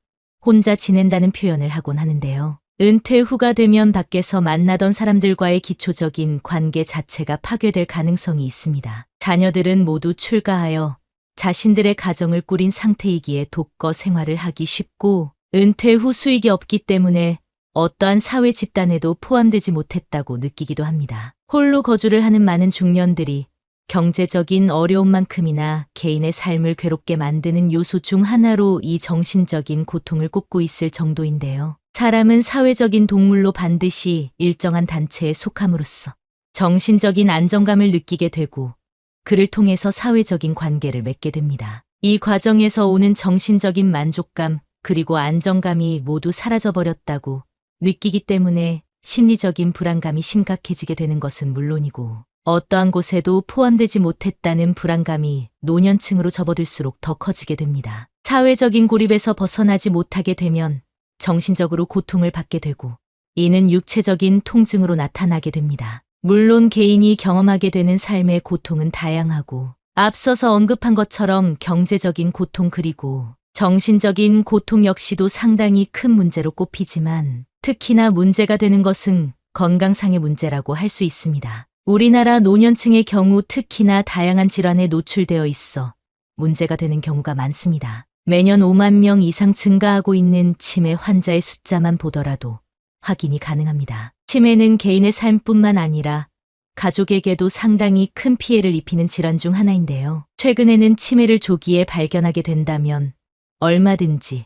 혼자 지낸다는 표현을 하곤 하는데요. 은퇴 후가 되면 밖에서 만나던 사람들과의 기초적인 관계 자체가 파괴될 가능성이 있습니다. 자녀들은 모두 출가하여 자신들의 가정을 꾸린 상태이기에 독거 생활을 하기 쉽고 은퇴 후 수익이 없기 때문에 어떠한 사회 집단에도 포함되지 못했다고 느끼기도 합니다. 홀로 거주를 하는 많은 중년들이 경제적인 어려움만큼이나 개인의 삶을 괴롭게 만드는 요소 중 하나로 이 정신적인 고통을 꼽고 있을 정도인데요. 사람은 사회적인 동물로 반드시 일정한 단체에 속함으로써 정신적인 안정감을 느끼게 되고 그를 통해서 사회적인 관계를 맺게 됩니다. 이 과정에서 오는 정신적인 만족감 그리고 안정감이 모두 사라져버렸다고 느끼기 때문에 심리적인 불안감이 심각해지게 되는 것은 물론이고 어떠한 곳에도 포함되지 못했다는 불안감이 노년층으로 접어들수록 더 커지게 됩니다. 사회적인 고립에서 벗어나지 못하게 되면 정신적으로 고통을 받게 되고 이는 육체적인 통증으로 나타나게 됩니다. 물론 개인이 경험하게 되는 삶의 고통은 다양하고 앞서서 언급한 것처럼 경제적인 고통 그리고 정신적인 고통 역시도 상당히 큰 문제로 꼽히지만 특히나 문제가 되는 것은 건강상의 문제라고 할 수 있습니다. 우리나라 노년층의 경우 특히나 다양한 질환에 노출되어 있어 문제가 되는 경우가 많습니다. 매년 5만 명 이상 증가하고 있는 치매 환자의 숫자만 보더라도 확인이 가능합니다. 치매는 개인의 삶뿐만 아니라 가족에게도 상당히 큰 피해를 입히는 질환 중 하나인데요. 최근에는 치매를 조기에 발견하게 된다면 얼마든지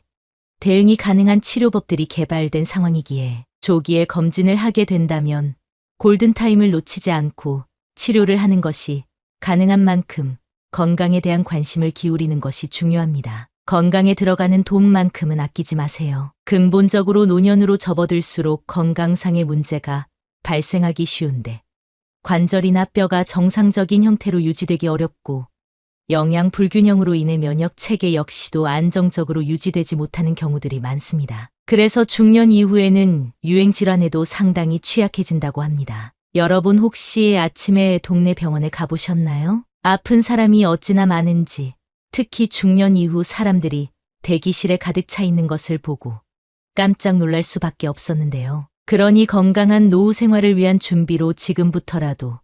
대응이 가능한 치료법들이 개발된 상황이기에 조기에 검진을 하게 된다면 골든타임을 놓치지 않고 치료를 하는 것이 가능한 만큼 건강에 대한 관심을 기울이는 것이 중요합니다. 건강에 들어가는 돈만큼은 아끼지 마세요. 근본적으로 노년으로 접어들수록 건강상의 문제가 발생하기 쉬운데 관절이나 뼈가 정상적인 형태로 유지되기 어렵고 영양 불균형으로 인해 면역 체계 역시도 안정적으로 유지되지 못하는 경우들이 많습니다. 그래서 중년 이후에는 유행 질환에도 상당히 취약해진다고 합니다. 여러분 혹시 아침에 동네 병원에 가보셨나요? 아픈 사람이 어찌나 많은지, 특히 중년 이후 사람들이 대기실에 가득 차 있는 것을 보고 깜짝 놀랄 수밖에 없었는데요. 그러니 건강한 노후 생활을 위한 준비로 지금부터라도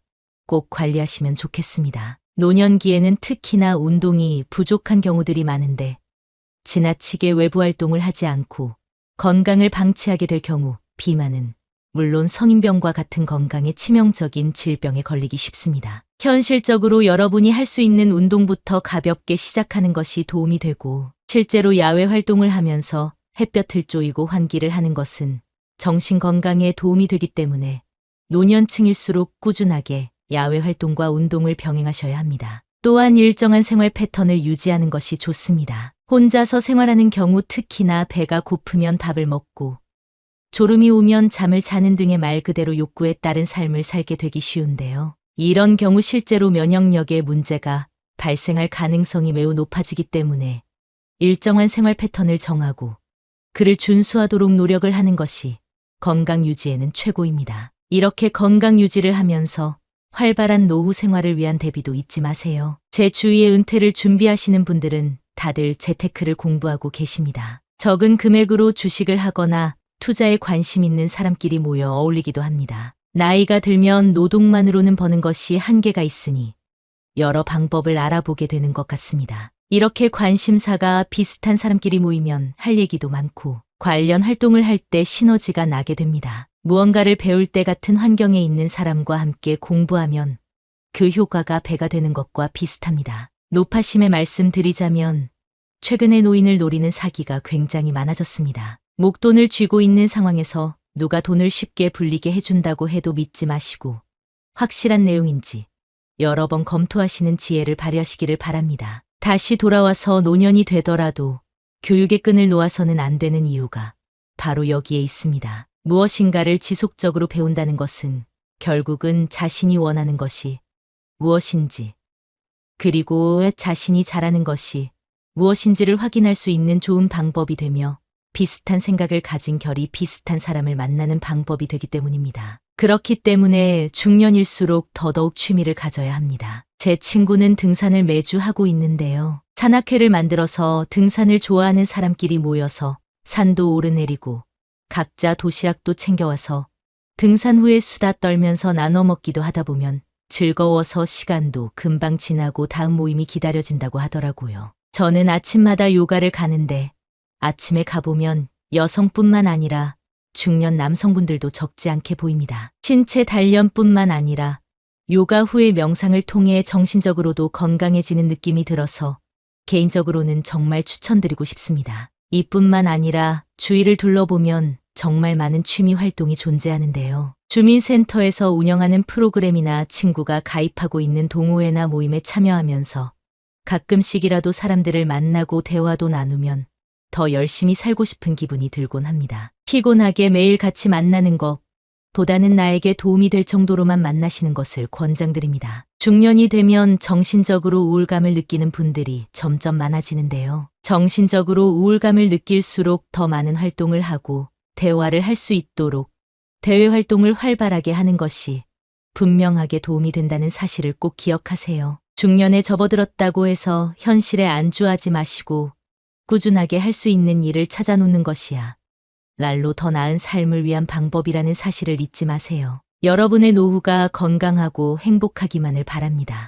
꼭 관리하시면 좋겠습니다. 노년기에는 특히나 운동이 부족한 경우들이 많은데 지나치게 외부 활동을 하지 않고 건강을 방치하게 될 경우 비만은 물론 성인병과 같은 건강에 치명적인 질병에 걸리기 쉽습니다. 현실적으로 여러분이 할 수 있는 운동부터 가볍게 시작하는 것이 도움이 되고 실제로 야외 활동을 하면서 햇볕을 쬐이고 환기를 하는 것은 정신 건강에 도움이 되기 때문에 노년층일수록 꾸준하게 야외 활동과 운동을 병행하셔야 합니다. 또한 일정한 생활 패턴을 유지하는 것이 좋습니다. 혼자서 생활하는 경우 특히나 배가 고프면 밥을 먹고 졸음이 오면 잠을 자는 등의 말 그대로 욕구에 따른 삶을 살게 되기 쉬운데요. 이런 경우 실제로 면역력에 문제가 발생할 가능성이 매우 높아지기 때문에 일정한 생활 패턴을 정하고 그를 준수하도록 노력을 하는 것이 건강 유지에는 최고입니다. 이렇게 건강 유지를 하면서 활발한 노후 생활을 위한 대비도 잊지 마세요. 제 주위에 은퇴를 준비하시는 분들은 다들 재테크를 공부하고 계십니다. 적은 금액으로 주식을 하거나 투자에 관심 있는 사람끼리 모여 어울리기도 합니다. 나이가 들면 노동만으로는 버는 것이 한계가 있으니 여러 방법을 알아보게 되는 것 같습니다. 이렇게 관심사가 비슷한 사람끼리 모이면 할 얘기도 많고 관련 활동을 할 때 시너지가 나게 됩니다. 무언가를 배울 때 같은 환경에 있는 사람과 함께 공부하면 그 효과가 배가 되는 것과 비슷합니다. 노파심에 말씀드리자면 최근에 노인을 노리는 사기가 굉장히 많아졌습니다. 목돈을 쥐고 있는 상황에서 누가 돈을 쉽게 불리게 해준다고 해도 믿지 마시고 확실한 내용인지 여러 번 검토하시는 지혜를 발휘하시기를 바랍니다. 다시 돌아와서 노년이 되더라도 교육의 끈을 놓아서는 안 되는 이유가 바로 여기에 있습니다. 무엇인가를 지속적으로 배운다는 것은 결국은 자신이 원하는 것이 무엇인지 그리고 자신이 잘하는 것이 무엇인지를 확인할 수 있는 좋은 방법이 되며 비슷한 생각을 가진 결이 비슷한 사람을 만나는 방법이 되기 때문입니다. 그렇기 때문에 중년일수록 더더욱 취미를 가져야 합니다. 제 친구는 등산을 매주 하고 있는데요. 산악회를 만들어서 등산을 좋아하는 사람끼리 모여서 산도 오르내리고 각자 도시락도 챙겨와서 등산 후에 수다 떨면서 나눠 먹기도 하다 보면 즐거워서 시간도 금방 지나고 다음 모임이 기다려진다고 하더라고요. 저는 아침마다 요가를 가는데 아침에 가보면 여성뿐만 아니라 중년 남성분들도 적지 않게 보입니다. 신체 단련뿐만 아니라 요가 후의 명상을 통해 정신적으로도 건강해지는 느낌이 들어서 개인적으로는 정말 추천드리고 싶습니다. 이뿐만 아니라 주위를 둘러보면 정말 많은 취미 활동이 존재하는데요. 주민센터에서 운영하는 프로그램이나 친구가 가입하고 있는 동호회나 모임에 참여하면서 가끔씩이라도 사람들을 만나고 대화도 나누면 더 열심히 살고 싶은 기분이 들곤 합니다. 피곤하게 매일 같이 만나는 것보다는 나에게 도움이 될 정도로만 만나시는 것을 권장드립니다. 중년이 되면 정신적으로 우울감을 느끼는 분들이 점점 많아지는데요. 정신적으로 우울감을 느낄수록 더 많은 활동을 하고 대화를 할 수 있도록 대외 활동을 활발하게 하는 것이 분명하게 도움이 된다는 사실을 꼭 기억하세요. 중년에 접어들었다고 해서 현실에 안주하지 마시고 꾸준하게 할 수 있는 일을 찾아놓는 것이야. 날로 더 나은 삶을 위한 방법이라는 사실을 잊지 마세요. 여러분의 노후가 건강하고 행복하기만을 바랍니다.